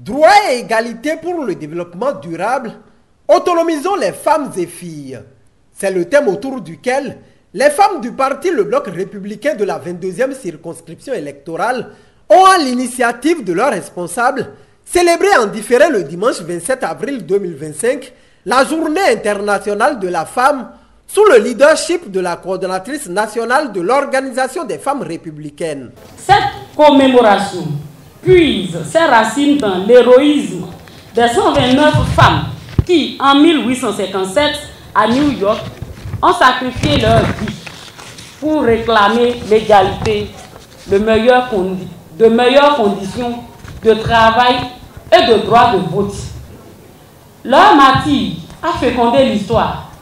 Droit et égalité pour le développement durable, autonomisons les femmes et filles. C'est le thème autour duquel les femmes du parti Le Bloc républicain de la 22e circonscription électorale ont, à l'initiative de leurs responsables, célébré en différé le dimanche 27 avril 2025 la journée internationale de la femme sous le leadership de la coordonnatrice nationale de l'Organisation des femmes républicaines. Cette commémoration puise ses racines dans l'héroïsme des 129 femmes qui, en 1857, à New York, ont sacrifié leur vie pour réclamer l'égalité, de meilleures conditions de travail et de droit de vote. Leur martyre a fécondé l'histoire,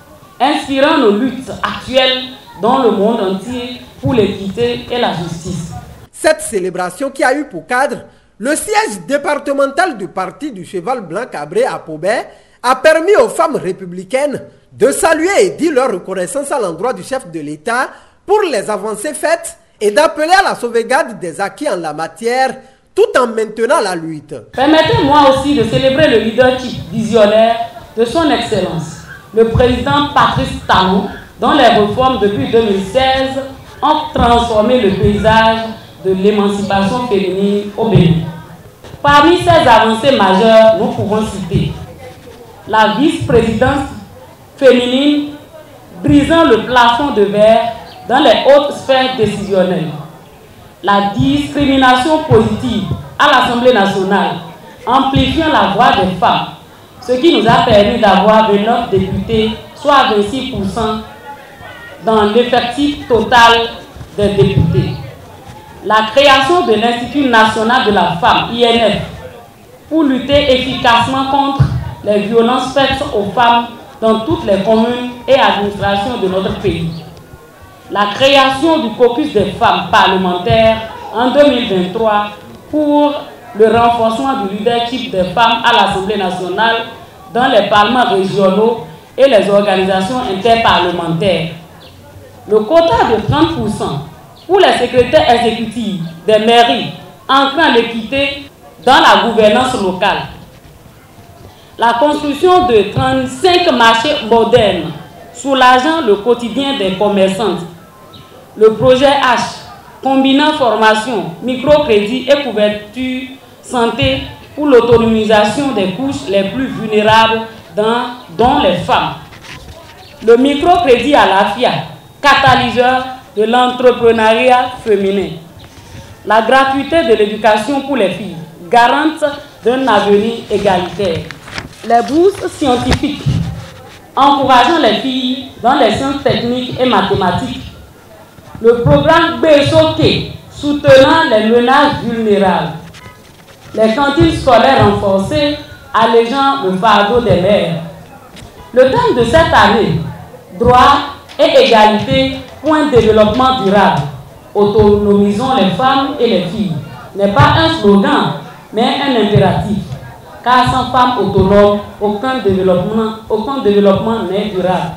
inspirant nos luttes actuelles dans le monde entier pour l'équité et la justice. Cette célébration qui a eu pour cadre le siège départemental du parti du Cheval Blanc Cabré à Pobet a permis aux femmes républicaines de saluer et dire leur reconnaissance à l'endroit du chef de l'État pour les avancées faites et d'appeler à la sauvegarde des acquis en la matière tout en maintenant la lutte. Permettez-moi aussi de célébrer le leadership visionnaire de son Excellence, le président Patrice Talon, dont les réformes depuis 2016 ont transformé le paysage de l'émancipation féminine au Bénin. Parmi ces avancées majeures, nous pouvons citer la vice-présidence féminine brisant le plafond de verre dans les hautes sphères décisionnelles, la discrimination positive à l'Assemblée nationale, amplifiant la voix des femmes, ce qui nous a permis d'avoir 29 députés, soit 26% dans l'effectif total des députés. La création de l'Institut national de la femme, INF, pour lutter efficacement contre les violences faites aux femmes dans toutes les communes et administrations de notre pays. La création du caucus des femmes parlementaires en 2023 pour le renforcement du leadership des femmes à l'Assemblée nationale dans les parlements régionaux et les organisations interparlementaires. Le quota de 30% pour les secrétaires exécutifs des mairies ancrant l'équité dans la gouvernance locale. La construction de 35 marchés modernes soulageant le quotidien des commerçantes. Le projet H, combinant formation, microcrédit et couverture santé pour l'autonomisation des couches les plus vulnérables, dont les femmes. Le microcrédit à la FIA, catalyseur de l'entrepreneuriat féminin. La gratuité de l'éducation pour les filles, garante d'un avenir égalitaire. Les bourses scientifiques, encourageant les filles dans les sciences techniques et mathématiques. Le programme BSOK, soutenant les ménages vulnérables. Les cantines scolaires renforcées, allégeant le fardeau des mères. Le thème de cette année, droit et égalité pour un développement durable. Autonomisons les femmes et les filles, n'est pas un slogan, mais un impératif. Car sans femmes autonomes, aucun développement n'est durable.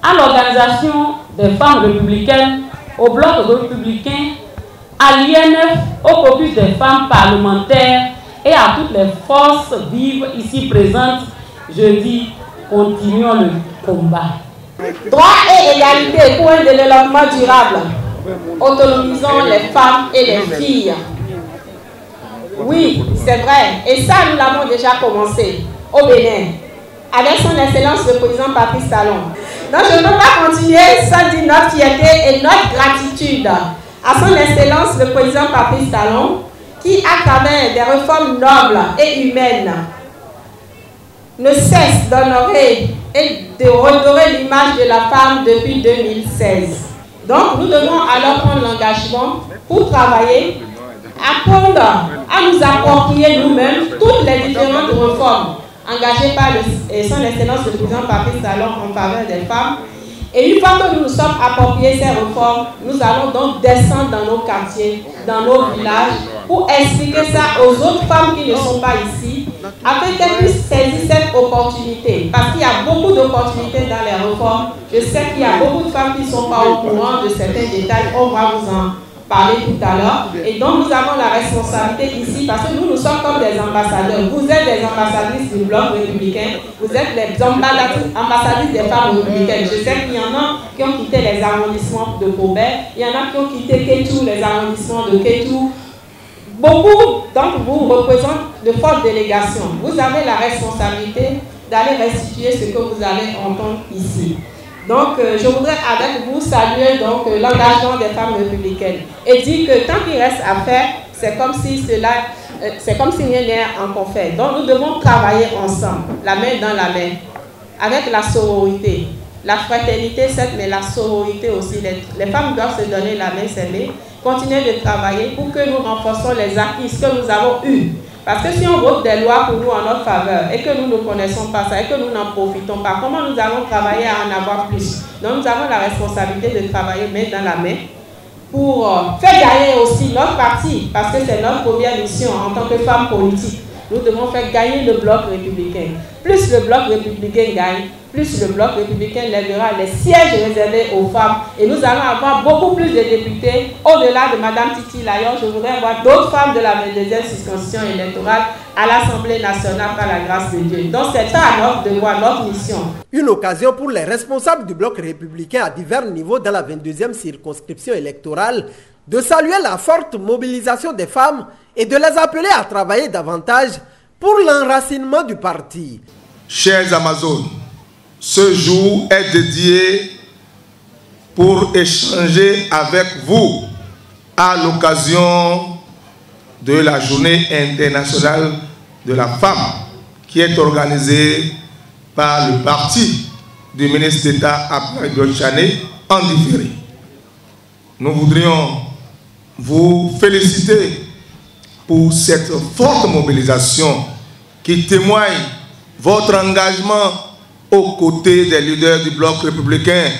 À l'Organisation des femmes républicaines, au Bloc républicain, à l'INF, au caucus des femmes parlementaires et à toutes les forces vives ici présentes, je dis, continuons le combat. Droit et égalité pour un développement durable. Autonomisons les femmes et les filles. Oui, c'est vrai. Et ça, nous l'avons déjà commencé au Bénin, avec son Excellence le président Patrice Talon. Donc, je ne peux pas continuer sans dire notre fierté et notre gratitude à son Excellence le président Patrice Talon, qui, à travers des réformes nobles et humaines, ne cesse d'honorer et de redorer l'image de la femme depuis 2016. Donc, nous devons alors prendre l'engagement pour travailler, apprendre à nous approprier nous-mêmes toutes les différentes réformes engagées par son Excellence le président Patrice Talon en faveur des femmes. Et une fois que nous nous sommes appropriés ces réformes, nous allons donc descendre dans nos quartiers, dans nos villages, pour expliquer ça aux autres femmes qui ne sont pas ici, afin qu'elles puissent saisir cette opportunité. Parce qu'il y a beaucoup d'opportunités dans les réformes. Je sais qu'il y a beaucoup de femmes qui ne sont pas au courant de certains détails. On va vous en parlé tout à l'heure. Et donc nous avons la responsabilité ici, parce que nous sommes comme des ambassadeurs. Vous êtes des ambassadrices du bloc républicain, vous êtes les ambassadrices des femmes républicaines. Je sais qu'il y en a qui ont quitté les arrondissements de Cobert, il y en a qui ont quitté Kétou, les arrondissements de Kétou. Beaucoup d'entre vous représentent de fortes délégations. Vous avez la responsabilité d'aller restituer ce que vous allez entendre ici. Donc, je voudrais avec vous saluer l'engagement des femmes républicaines et dire que tant qu'il reste à faire, c'est comme si rien n'est encore fait. Donc, nous devons travailler ensemble, la main dans la main, avec la sororité, la fraternité, certes, mais la sororité aussi. Les femmes doivent se donner la main serrée, continuer de travailler pour que nous renforcions les acquis que nous avons eus. Parce que si on vote des lois pour nous en notre faveur et que nous ne connaissons pas ça et que nous n'en profitons pas, comment nous allons travailler à en avoir plus? Donc nous avons la responsabilité de travailler main dans la main pour faire gagner aussi notre parti, parce que c'est notre première mission en tant que femme politique. Nous devons faire gagner le bloc républicain. Plus le bloc républicain gagne, plus le bloc républicain lèvera les sièges réservés aux femmes. Et nous allons avoir beaucoup plus de députés. Au-delà de Mme Titi Layon, je voudrais avoir d'autres femmes de la 22e circonscription électorale à l'Assemblée nationale par la grâce de Dieu. Donc c'est ça notre devoir, notre mission. Une occasion pour les responsables du bloc républicain à divers niveaux dans la 22e circonscription électorale de saluer la forte mobilisation des femmes et de les appeler à travailler davantage pour l'enracinement du parti. Chers Amazones, ce jour est dédié pour échanger avec vous à l'occasion de la Journée internationale de la femme qui est organisée par le parti du ministre d'État Abdoulaye Tchané en différé. Nous voudrions vous féliciter pour cette forte mobilisation qui témoigne votre engagement aux côtés des leaders du bloc républicain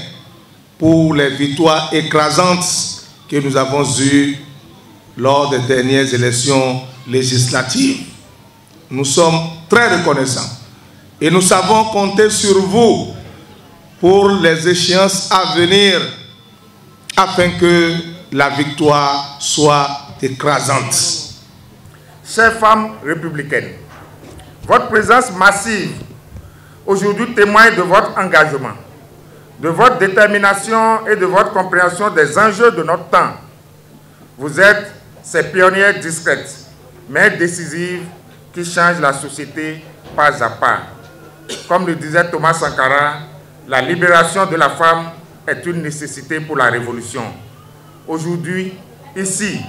pour les victoires écrasantes que nous avons eues lors des dernières élections législatives. Nous sommes très reconnaissants et nous savons compter sur vous pour les échéances à venir afin que la victoire soit écrasante. Chères femmes républicaines, votre présence massive aujourd'hui témoigne de votre engagement, de votre détermination et de votre compréhension des enjeux de notre temps. Vous êtes ces pionnières discrètes, mais décisives qui changent la société pas à pas. Comme le disait Thomas Sankara, la libération de la femme est une nécessité pour la révolution. Aujourd'hui, ici,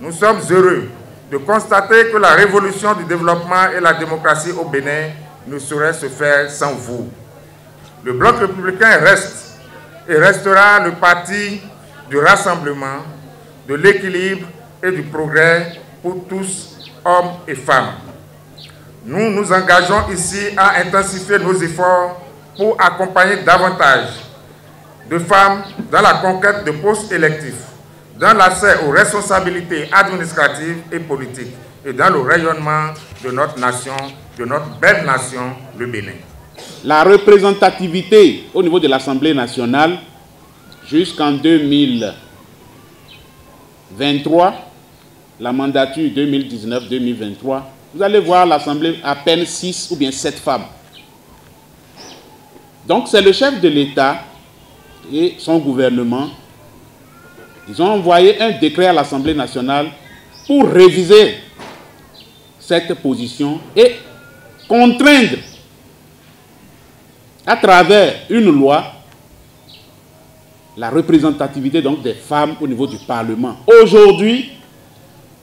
nous sommes heureux de constater que la révolution du développement et la démocratie au Bénin ne saurait se faire sans vous. Le bloc républicain reste et restera le parti du rassemblement, de l'équilibre et du progrès pour tous, hommes et femmes. Nous nous engageons ici à intensifier nos efforts pour accompagner davantage de femmes dans la conquête de postes électifs, dans l'accès aux responsabilités administratives et politiques et dans le rayonnement de notre nation, de notre belle nation, le Bénin. La représentativité au niveau de l'Assemblée nationale jusqu'en 2023, la mandature 2019-2023, vous allez voir l'Assemblée à peine 6 ou bien 7 femmes. Donc c'est le chef de l'État et son gouvernement. Ils ont envoyé un décret à l'Assemblée nationale pour réviser cette position et contraindre à travers une loi la représentativité donc des femmes au niveau du Parlement. Aujourd'hui,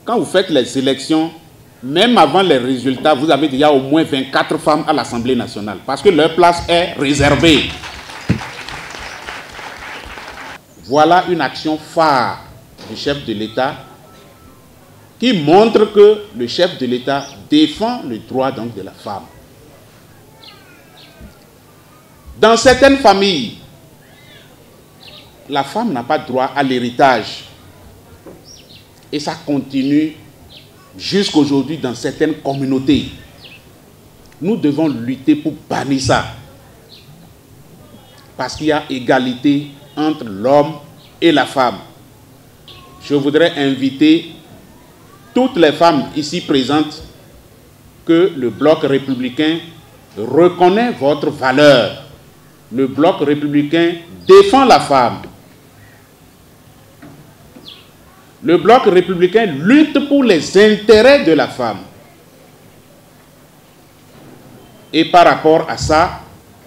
quand vous faites les élections, même avant les résultats, vous avez déjà au moins 24 femmes à l'Assemblée nationale parce que leur place est réservée. Voilà une action phare du chef de l'État qui montre que le chef de l'État défend le droit donc de la femme. Dans certaines familles, la femme n'a pas droit à l'héritage. Et ça continue jusqu'aujourd'hui dans certaines communautés. Nous devons lutter pour bannir ça. Parce qu'il y a égalité entre l'homme et la femme. je voudrais inviter toutes les femmes ici présentes que le Bloc républicain reconnaît votre valeur. Le Bloc républicain défend la femme. Le Bloc républicain lutte pour les intérêts de la femme. Et par rapport à ça,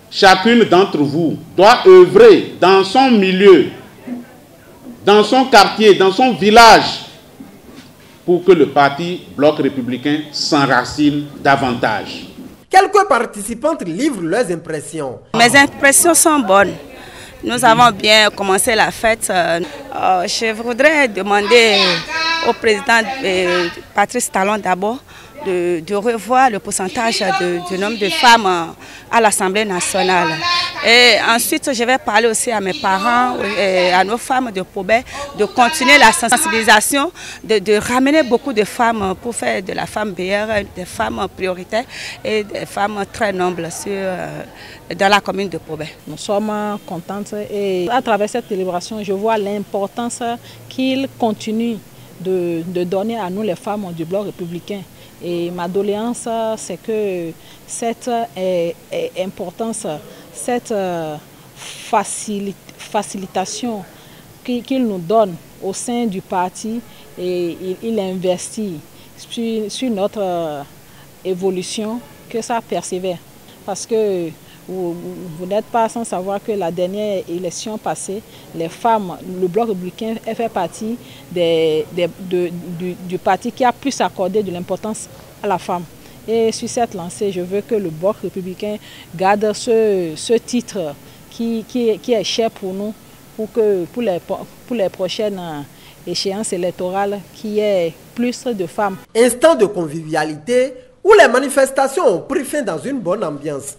chacune d'entre vous doit œuvrer dans son milieu, dans son quartier, dans son village, pour que le parti Bloc républicain s'enracine davantage. Quelques participantes livrent leurs impressions. Mes impressions sont bonnes. Nous avons bien commencé la fête. Je voudrais demander au président Patrice Talon d'abord de revoir le pourcentage du nombre de femmes à l'Assemblée nationale. Et ensuite, je vais parler aussi à mes parents et à nos femmes de Pobé de continuer la sensibilisation, de ramener beaucoup de femmes pour faire de la femme meilleure, des femmes prioritaires et des femmes très nobles dans la commune de Pobé. Nous sommes contentes et à travers cette célébration, je vois l'importance qu'il continue de donner à nous les femmes du Bloc républicain. Et ma doléance, c'est que cette importance, cette facilitation qu'il nous donne au sein du parti, et il investit sur notre évolution, que ça persévère. Parce que vous n'êtes pas sans savoir que la dernière élection passée, les femmes, le Bloc républicain fait partie du parti qui a plus accordé de l'importance à la femme. Et sur cette lancée, je veux que le Bloc républicain garde ce titre qui est cher pour nous, pour les prochaines échéances électorales, qu'il y ait plus de femmes. Instant de convivialité où les manifestations ont pris fin dans une bonne ambiance.